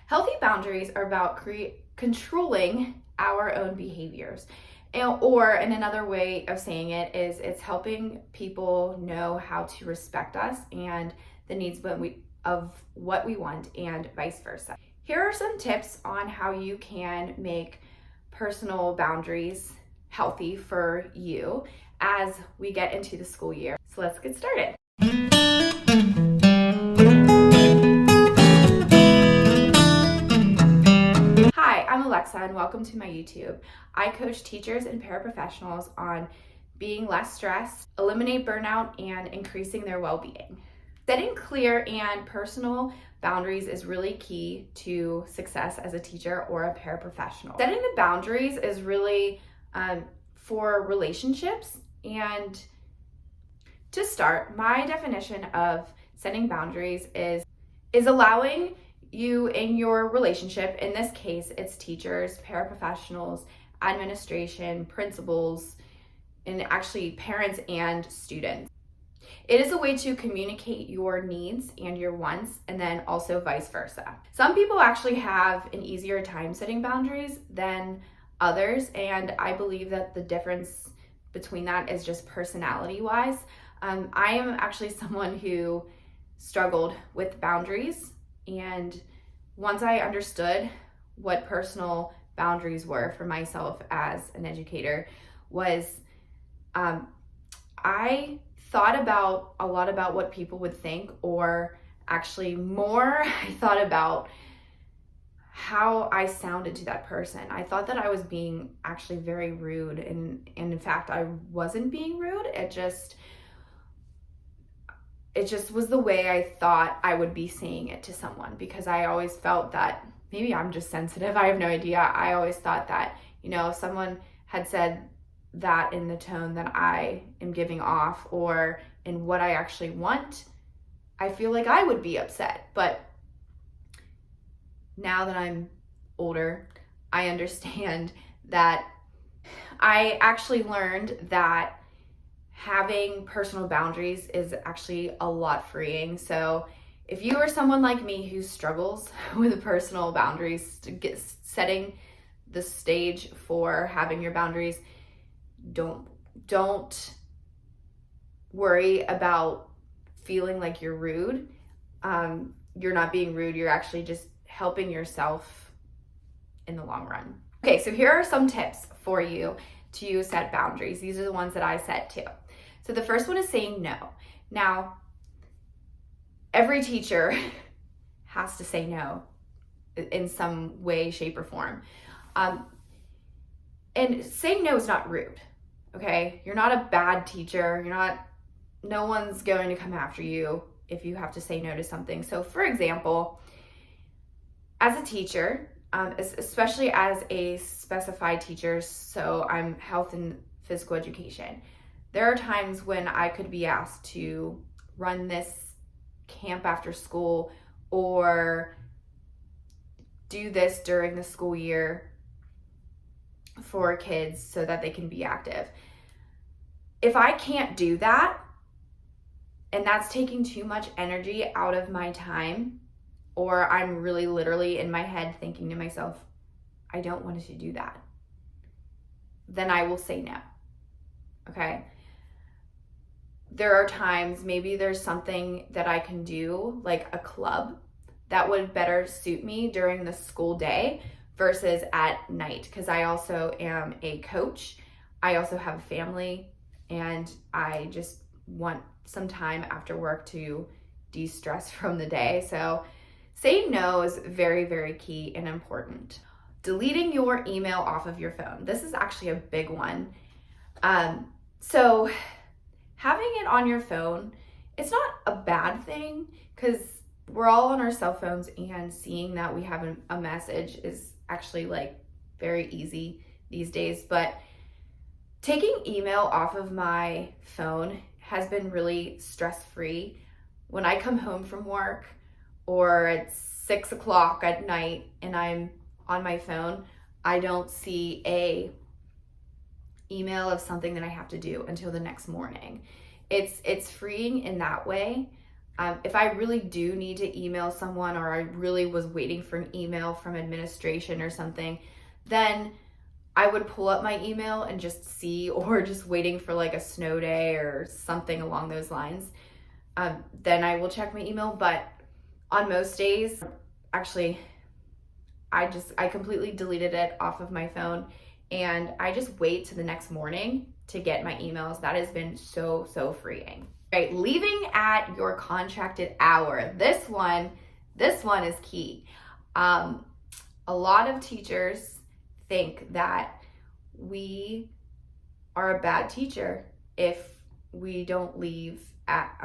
Healthy boundaries are about controlling our own behaviors. Or in another way of saying it is it's helping people know how to respect us and the needs of what we want and vice versa. Here are some tips on how you can make personal boundaries healthy for you as we get into the school year. So let's get started. Hi, I'm Alexa and welcome to my YouTube. I coach teachers and paraprofessionals on being less stressed, eliminate burnout, and increasing their well-being. Setting clear and personal boundaries is really key to success as a teacher or a paraprofessional. Setting the boundaries is really for relationships. And to start, my definition of setting boundaries is allowing you in your relationship, in this case, it's teachers, paraprofessionals, administration, principals, and actually parents and students. It is a way to communicate your needs and your wants, and then also vice versa. Some people actually have an easier time setting boundaries than others, and I believe that the difference between that is just personality-wise. I am actually someone who struggled with boundaries, and once I understood what personal boundaries were for myself as an educator was I thought about a lot about what people would think, or actually more, I thought about how I sounded to that person. I thought that I was being actually very rude, and in fact, I wasn't being rude. It just was the way I thought I would be saying it to someone, because I always felt that maybe I'm just sensitive. I have no idea. I always thought that, if someone had said that in the tone that I am giving off or in what I actually want, I feel like I would be upset. But now that I'm older, I understand that I actually learned that having personal boundaries is actually a lot freeing. So if you are someone like me who struggles with personal boundaries, setting the stage for having your boundaries, don't worry about feeling like you're rude. You're not being rude. You're actually just helping yourself in the long run. Okay, so here are some tips for you to set boundaries. These are the ones that I set too. So the first one is saying no. Now, every teacher has to say no in some way, shape, or form. And saying no is not rude, okay? You're not a bad teacher. No one's going to come after you if you have to say no to something. So for example, as a teacher, especially as a specified teacher, so I'm health and physical education, there are times when I could be asked to run this camp after school or do this during the school year for kids so that they can be active. If I can't do that, and that's taking too much energy out of my time, or I'm really literally in my head thinking to myself, I don't want to do that, then I will say no, okay? There are times, maybe there's something that I can do, like a club, that would better suit me during the school day versus at night, because I also am a coach. I also have a family, and I just want some time after work to de-stress from the day. So saying no is very, very key and important. Deleting your email off of your phone. This is actually a big one. So having it on your phone, it's not a bad thing, because we're all on our cell phones, and seeing that we have a message is actually like very easy these days. But taking email off of my phone has been really stress-free. When I come home from work, or it's 6 o'clock at night and I'm on my phone, I don't see a email of something that I have to do until the next morning. It's freeing in that way. If I really do need to email someone, or I really was waiting for an email from administration or something, then I would pull up my email and just see, or just waiting for like a snow day or something along those lines. Then I will check my email. But on most days, actually, I completely deleted it off of my phone, and I just wait to the next morning to get my emails. That has been so freeing. Right, leaving at your contracted hour. This one is key. A lot of teachers think that we are a bad teacher if we don't leave at,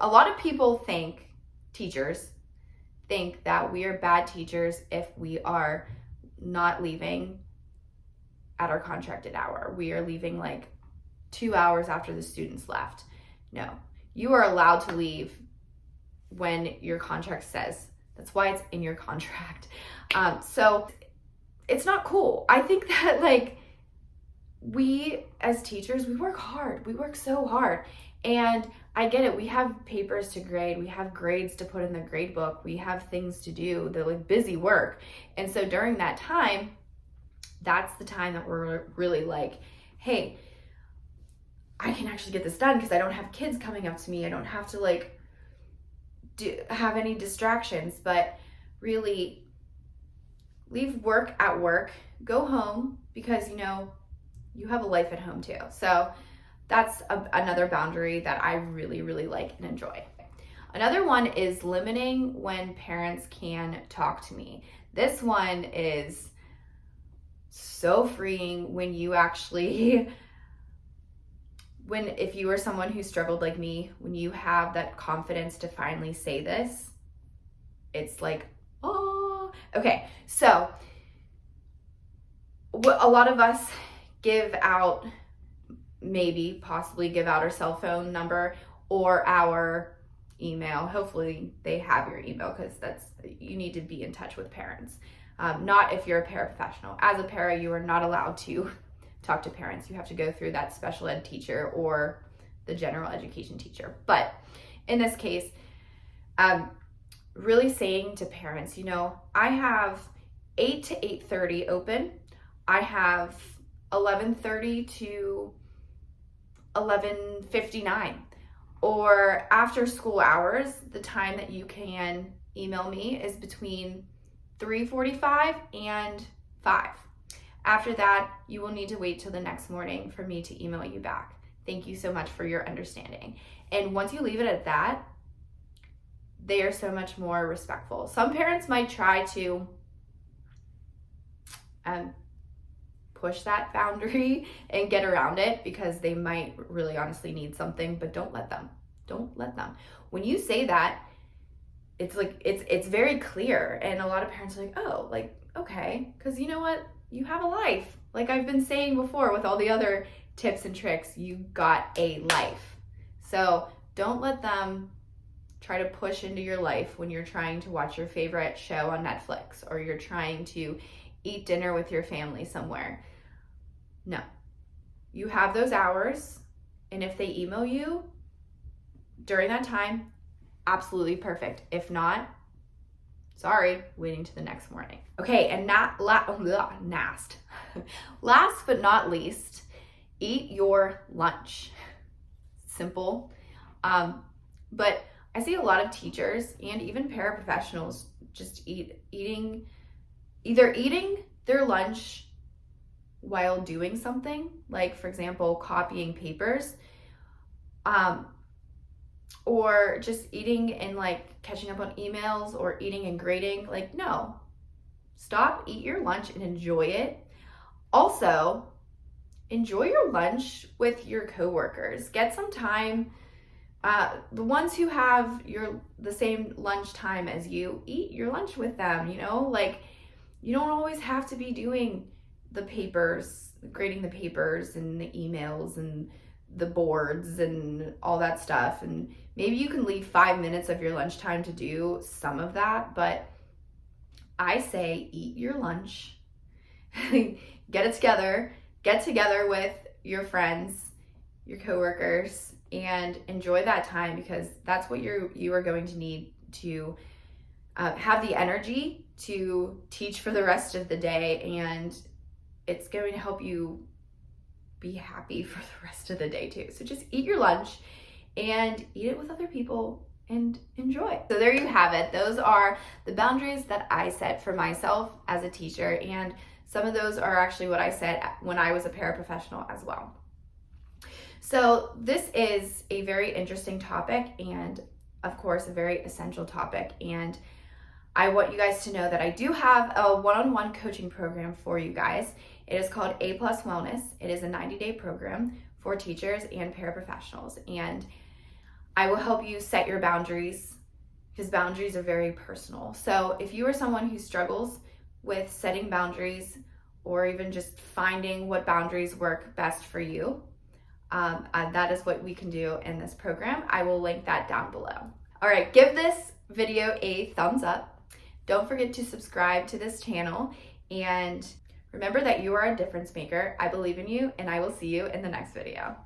a lot of people think, teachers think that we are bad teachers if we are not leaving at our contracted hour. We are leaving like 2 hours after the students left. No, you are allowed to leave when your contract says. That's why it's in your contract. So it's not cool. I think that like we as teachers, we work hard. We work so hard. And I get it. We have papers to grade. We have grades to put in the grade book. We have things to do, the like busy work. And so during that time, that's the time that we're really like, hey, I can actually get this done because I don't have kids coming up to me. I don't have to like have any distractions. But really, leave work at work, go home, because you know you have a life at home too. So that's another boundary that I really like and enjoy. Another one is limiting when parents can talk to me. This one is so freeing when you actually if you are someone who struggled like me, when you have that confidence to finally say this, it's like, oh, okay. So a lot of us possibly give out our cell phone number or our email. Hopefully they have your email, because you need to be in touch with parents. Not if you're a paraprofessional. As a para, you are not allowed to talk to parents. You have to go through that special ed teacher or the general education teacher. But in this case, really saying to parents, you know, I have 8 to 8:30 open. I have 11:30 to 11:59, or after school hours. The time that you can email me is between 3:45 and 5. After that, you will need to wait till the next morning for me to email you back. Thank you so much for your understanding. And once you leave it at that, they are so much more respectful. Some parents might try to push that boundary and get around it because they might really honestly need something, but don't let them. Don't let them. When you say that, it's like it's very clear, and a lot of parents are like, oh, like, okay, because you know what? You have a life. Like I've been saying before with all the other tips and tricks, you got a life. So don't let them try to push into your life when you're trying to watch your favorite show on Netflix, or you're trying to eat dinner with your family somewhere. No, you have those hours, and if they email you during that time, absolutely perfect. If not, sorry, waiting to the next morning. Okay, and last but not least, eat your lunch. Simple, but I see a lot of teachers and even paraprofessionals just eating their lunch while doing something, like for example, copying papers, or just eating and like catching up on emails, or eating and grading. Like, no, stop, eat your lunch and enjoy it. Also, enjoy your lunch with your coworkers. Get some time. The ones who have the same lunch time as you, eat your lunch with them. You know, like you don't always have to be doing the papers, grading the papers and the emails and the boards and all that stuff. And maybe you can leave 5 minutes of your lunchtime to do some of that, but I say eat your lunch, get together with your friends, your coworkers, and enjoy that time, because that's what you are going to need to have the energy to teach for the rest of the day, and it's going to help you be happy for the rest of the day too. So just eat your lunch and eat it with other people and enjoy. So there you have it. Those are the boundaries that I set for myself as a teacher, and some of those are actually what I set when I was a paraprofessional as well. So this is a very interesting topic, and of course a very essential topic, and I want you guys to know that I do have a one-on-one coaching program for you guys. It is called A+ Wellness. It is a 90-day program for teachers and paraprofessionals, and I will help you set your boundaries, because boundaries are very personal. So if you are someone who struggles with setting boundaries, or even just finding what boundaries work best for you, that is what we can do in this program. I will link that down below. All right, give this video a thumbs up. Don't forget to subscribe to this channel, and remember that you are a difference maker. I believe in you, and I will see you in the next video.